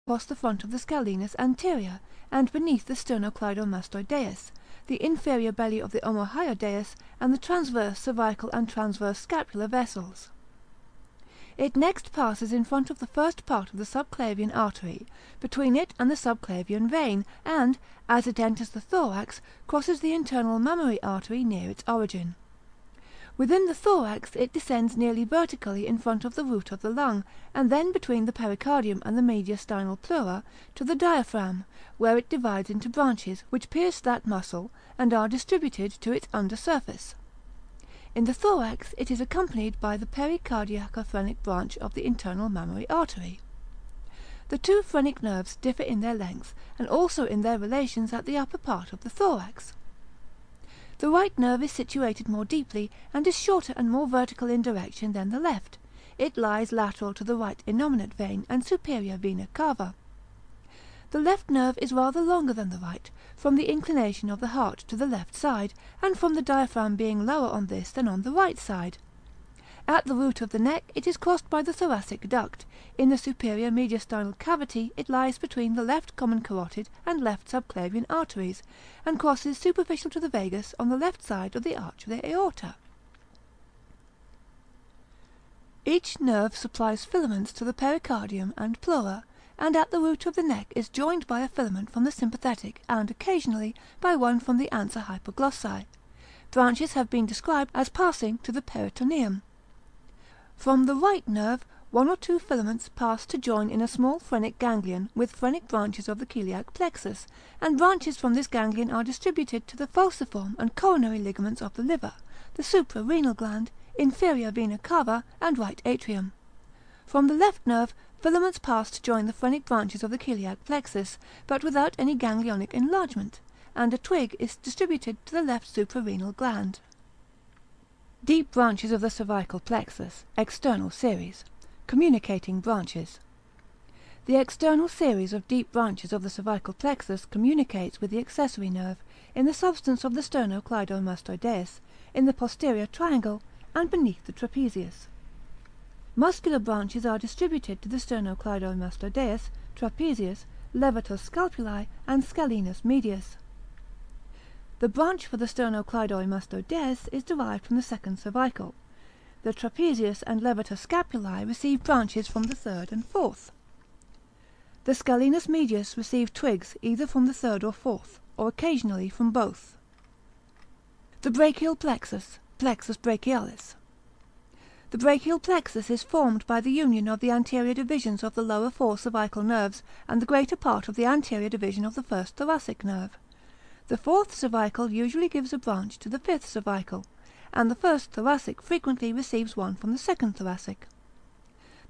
across the front of the scalenus anterior, and beneath the sternocleidomastoideus, the inferior belly of the omohyoideus, and the transverse cervical and transverse scapular vessels. It next passes in front of the first part of the subclavian artery, between it and the subclavian vein, and, as it enters the thorax, crosses the internal mammary artery near its origin. Within the thorax it descends nearly vertically in front of the root of the lung, and then between the pericardium and the mediastinal pleura to the diaphragm, where it divides into branches, which pierce that muscle, and are distributed to its under surface. In the thorax it is accompanied by the pericardiacophrenic branch of the internal mammary artery. The two phrenic nerves differ in their length, and also in their relations at the upper part of the thorax. The right nerve is situated more deeply, and is shorter and more vertical in direction than the left. It lies lateral to the right innominate vein and superior vena cava. The left nerve is rather longer than the right, from the inclination of the heart to the left side, and from the diaphragm being lower on this than on the right side. At the root of the neck it is crossed by the thoracic duct. In the superior mediastinal cavity it lies between the left common carotid and left subclavian arteries, and crosses superficial to the vagus on the left side of the arch of the aorta. Each nerve supplies filaments to the pericardium and pleura, and at the root of the neck is joined by a filament from the sympathetic, and occasionally by one from the ansa hypoglossae. Branches have been described as passing to the peritoneum. From the right nerve, one or two filaments pass to join in a small phrenic ganglion with phrenic branches of the celiac plexus, and branches from this ganglion are distributed to the falciform and coronary ligaments of the liver, the suprarenal gland, inferior vena cava, and right atrium. From the left nerve, filaments pass to join the phrenic branches of the celiac plexus, but without any ganglionic enlargement, and a twig is distributed to the left suprarenal gland. Deep branches of the cervical plexus, external series. Communicating branches. The external series of deep branches of the cervical plexus communicates with the accessory nerve, in the substance of the sternocleidomastoideus, in the posterior triangle, and beneath the trapezius. Muscular branches are distributed to the sternocleidomastoideus, trapezius, levator scalpuli, and scalenus medius. The branch for the sternocleidomastoideus is derived from the second cervical. The trapezius and levator scapulae receive branches from the third and fourth. The scalenus medius receive twigs either from the third or fourth, or occasionally from both. The brachial plexus, plexus brachialis. The brachial plexus is formed by the union of the anterior divisions of the lower four cervical nerves and the greater part of the anterior division of the first thoracic nerve. The fourth cervical usually gives a branch to the fifth cervical, and the first thoracic frequently receives one from the second thoracic.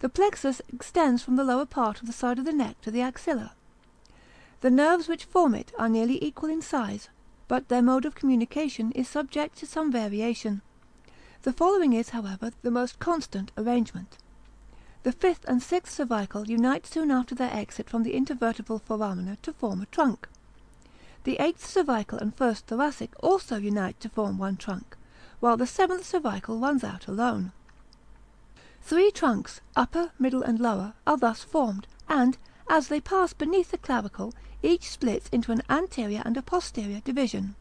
The plexus extends from the lower part of the side of the neck to the axilla. The nerves which form it are nearly equal in size, but their mode of communication is subject to some variation. The following is, however, the most constant arrangement. The fifth and sixth cervical unite soon after their exit from the intervertebral foramina to form a trunk. The eighth cervical and first thoracic also unite to form one trunk, while the seventh cervical runs out alone. Three trunks, upper, middle, and lower, are thus formed, and, as they pass beneath the clavicle, each splits into an anterior and a posterior division.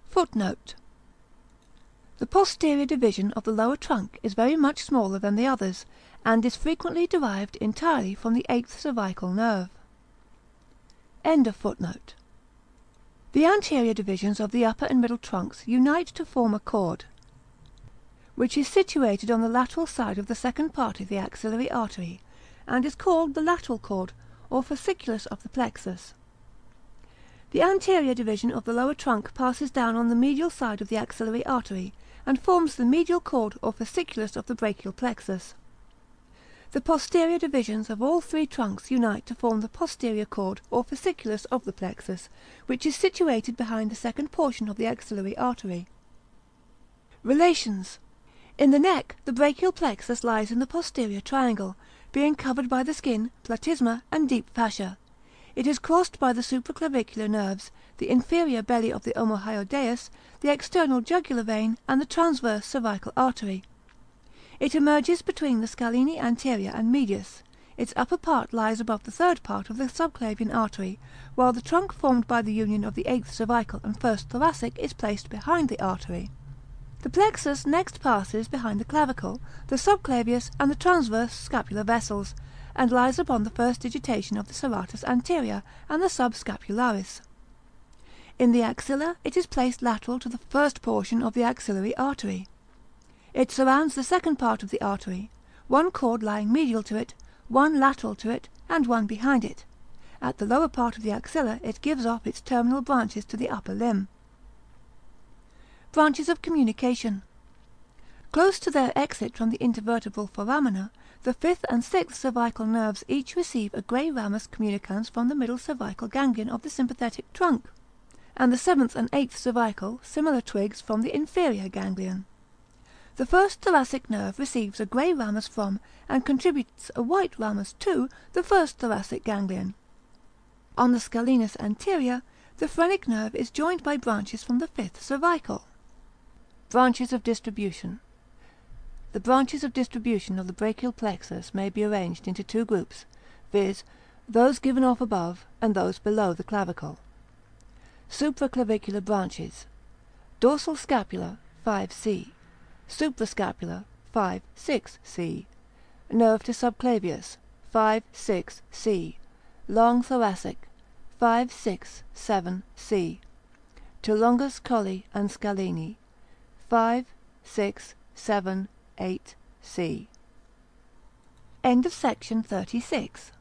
Footnote: the posterior division of the lower trunk is very much smaller than the others, and is frequently derived entirely from the eighth cervical nerve. End of footnote. The anterior divisions of the upper and middle trunks unite to form a cord, which is situated on the lateral side of the second part of the axillary artery, and is called the lateral cord, or fasciculus of the plexus. The anterior division of the lower trunk passes down on the medial side of the axillary artery, and forms the medial cord or fasciculus of the brachial plexus. The posterior divisions of all three trunks unite to form the posterior cord or fasciculus of the plexus, which is situated behind the second portion of the axillary artery. Relations. In the neck, the brachial plexus lies in the posterior triangle, being covered by the skin, platysma, and deep fascia. It is crossed by the supraclavicular nerves, the inferior belly of the omohyoideus, the external jugular vein, and the transverse cervical artery. It emerges between the scaleni anterior and medius. Its upper part lies above the third part of the subclavian artery, while the trunk formed by the union of the 8th cervical and 1st thoracic is placed behind the artery. The plexus next passes behind the clavicle, the subclavius, and the transverse scapular vessels, and lies upon the first digitation of the serratus anterior and the subscapularis. In the axilla it is placed lateral to the first portion of the axillary artery. It surrounds the second part of the artery, one cord lying medial to it, one lateral to it, and one behind it. At the lower part of the axilla it gives off its terminal branches to the upper limb. Branches of communication. Close to their exit from the intervertebral foramina, the 5th and 6th cervical nerves each receive a grey ramus communicans from the middle cervical ganglion of the sympathetic trunk, and the 7th and 8th cervical similar twigs from the inferior ganglion. The 1st thoracic nerve receives a grey ramus from, and contributes a white ramus to, the 1st thoracic ganglion. On the scalenus anterior, the phrenic nerve is joined by branches from the 5th cervical. Branches of distribution. The branches of distribution of the brachial plexus may be arranged into two groups, viz., those given off above and those below the clavicle. Supraclavicular branches. Dorsal scapula 5C, suprascapular 5-6C, nerve to subclavius 5-6C, long thoracic 5-6-7C, to longus colli and scaleni 5-6-7-8C. End of section 36.